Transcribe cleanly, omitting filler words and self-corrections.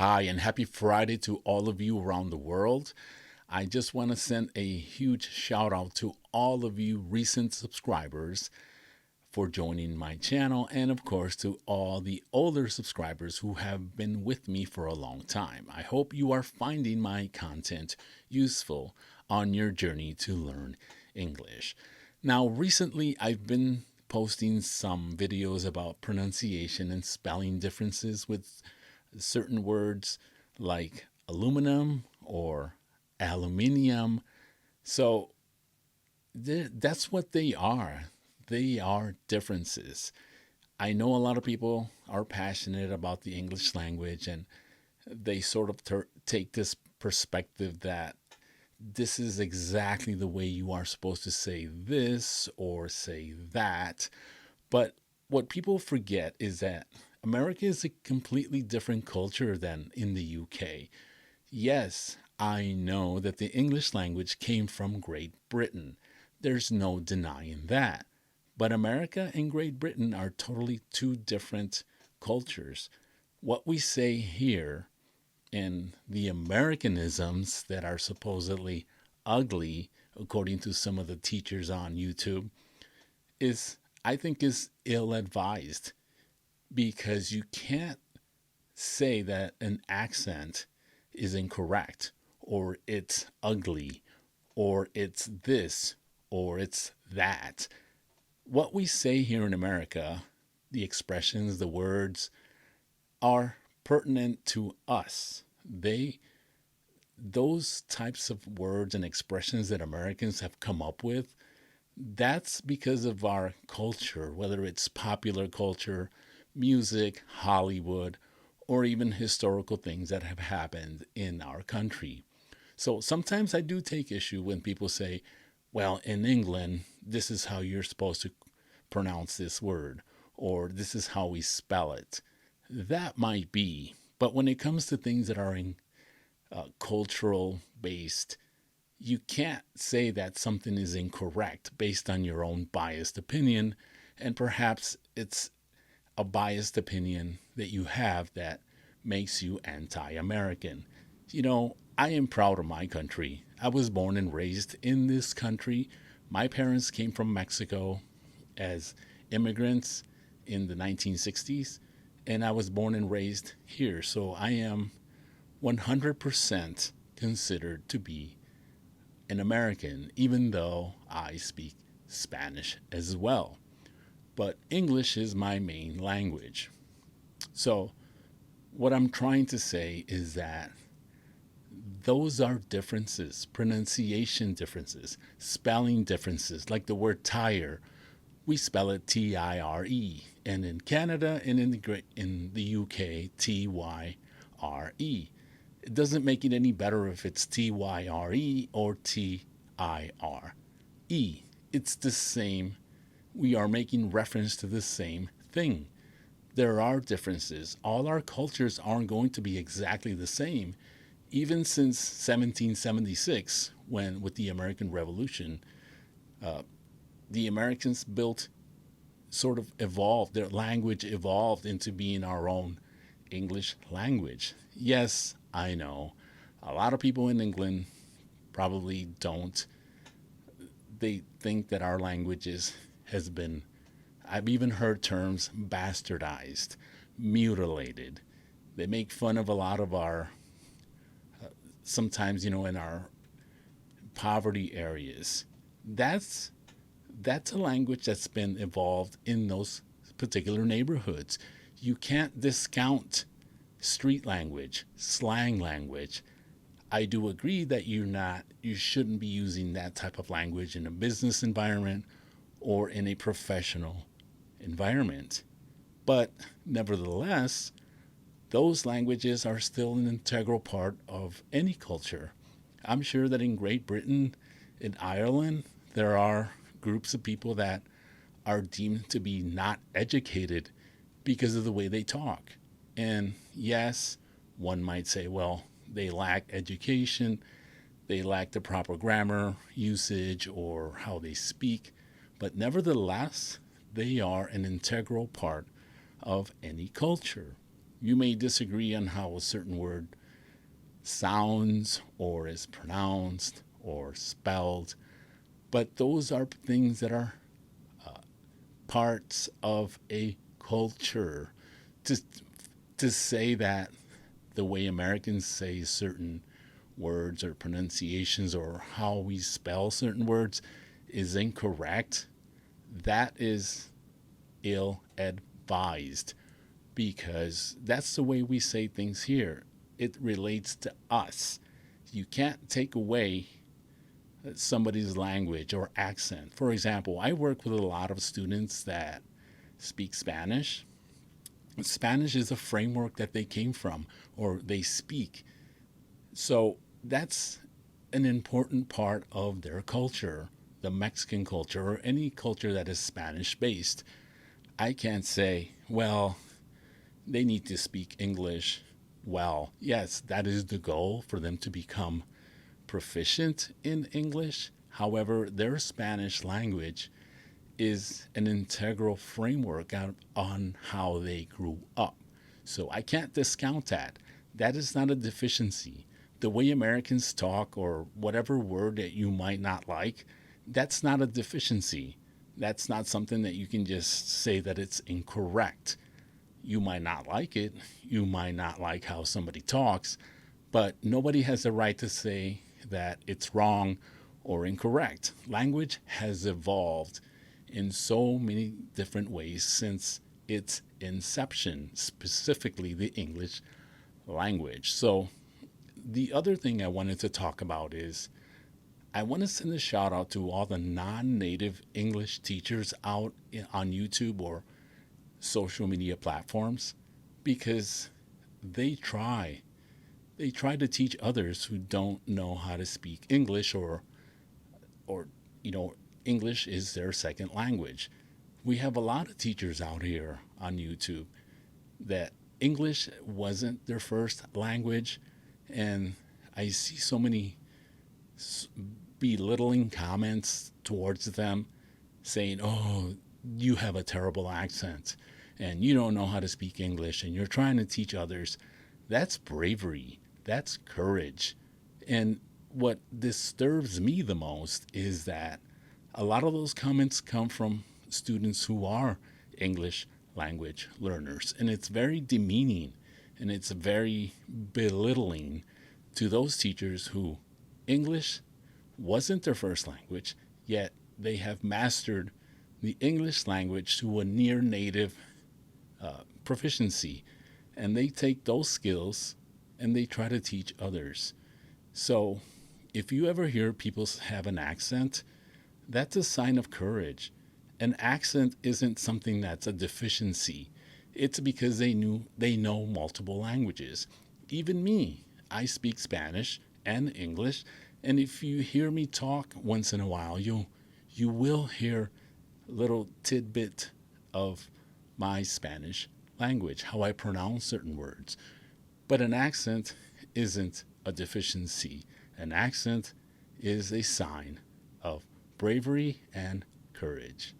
Hi, and happy Friday to all of you around the world. I just want to send a huge shout out to all of you recent subscribers for joining my channel, and of course, to all the older subscribers who have been with me for a long time. I hope you are finding my content useful on your journey to learn English. Now, recently, I've been posting some videos about pronunciation and spelling differences with certain words like aluminum or aluminium. So that's what they are. They are differences. I know a lot of people are passionate about the English language and they sort of take this perspective that this is exactly the way you are supposed to say this or say that. But what people forget is that America is a completely different culture than in the UK. Yes, I know that the English language came from Great Britain. There's no denying that. But America and Great Britain are totally two different cultures. What we say here and the Americanisms that are supposedly ugly, according to some of the teachers on YouTube, is I think is ill advised because you can't say that an accent is incorrect or it's ugly or it's this or it's that. What we say here in America, the expressions, the words, are pertinent to us. Those types of words and expressions that Americans have come up with, that's because of our culture, whether it's popular culture, music, Hollywood, or even historical things that have happened in our country. So sometimes I do take issue when people say, well, in England, this is how you're supposed to pronounce this word, or this is how we spell it. That might be, but when it comes to things that are in cultural based, you can't say that something is incorrect based on your own biased opinion, and perhaps it's a biased opinion that you have that makes you anti American. I am proud of my country. I was born and raised in this country. My parents came from Mexico as immigrants in the 1960s, and I was born and raised here. So I am 100% considered to be an American, even though I speak Spanish as well. But English is my main language. So, what I'm trying to say is that those are differences, pronunciation differences, spelling differences, like the word tire. We spell it Tire, and in Canada and in the UK, Tyre. It doesn't make it any better if it's Tyre or Tire. It's the same. We are making reference to the same thing. There are differences. All our cultures aren't going to be exactly the same. Even since 1776, when with the American Revolution, the Americans built sort of evolved, their language evolved into being our own English language. Yes, I know. A lot of people in England probably don't. They think that our languages has been, I've even heard terms bastardized, mutilated. They make fun of a lot of our, sometimes, in our poverty areas. That's that's a language that's been evolved in those particular neighborhoods. You can't discount street language, slang language. I do agree that you shouldn't be using that type of language in a business environment or in a professional environment. But nevertheless, those languages are still an integral part of any culture. I'm sure that in Great Britain, in Ireland, there are groups of people that are deemed to be not educated because of the way they talk. And yes, one might say, well, they lack education, they lack the proper grammar, usage, or how they speak. But nevertheless, they are an integral part of any culture. You may disagree on how a certain word sounds or is pronounced or spelled, but those are things that are parts of a culture. To, to say that the way Americans say certain words or pronunciations or how we spell certain words is incorrect, that is ill advised because that's the way we say things here. It relates to us. You can't take away somebody's language or accent. For example, I work with a lot of students that speak Spanish. Spanish is a framework that they came from or they speak. So that's an important part of their culture, the Mexican culture, or any culture that is Spanish based. I can't say, well, they need to speak English well. Yes, that is the goal for them to become proficient in English. However, their Spanish language is an integral framework on how they grew up. So I can't discount that. That is not a deficiency. The way Americans talk, or whatever word that you might not like, that's not a deficiency. That's not something that you can just say that it's incorrect. You might not like it. You might not like how somebody talks, but nobody has the right to say that it's wrong or incorrect. Language has evolved in so many different ways since its inception, specifically the English language. So, the other thing I wanted to talk about is I want to send a shout out to all the non native English teachers out on YouTube or social media platforms because they try. They try to teach others who don't know how to speak English or you know, English is their second language. We have a lot of teachers out here on YouTube that English wasn't their first language, and I see so many belittling comments towards them saying, "Oh, you have a terrible accent and you don't know how to speak English and you're trying to teach others." That's bravery. That's courage. And what disturbs me the most is that a lot of those comments come from students who are English language learners. And it's very demeaning and it's very belittling to those teachers who English wasn't their first language, yet they have mastered the English language to a near native proficiency. And they take those skills and they try to teach others. So if you ever hear people have an accent, that's a sign of courage. An accent isn't something that's a deficiency. It's because they know multiple languages. Even me, I speak Spanish and English, and if you hear me talk once in a while, you will hear a little tidbit of my Spanish language, how I pronounce certain words. But an accent isn't a deficiency. An accent is a sign of bravery and courage.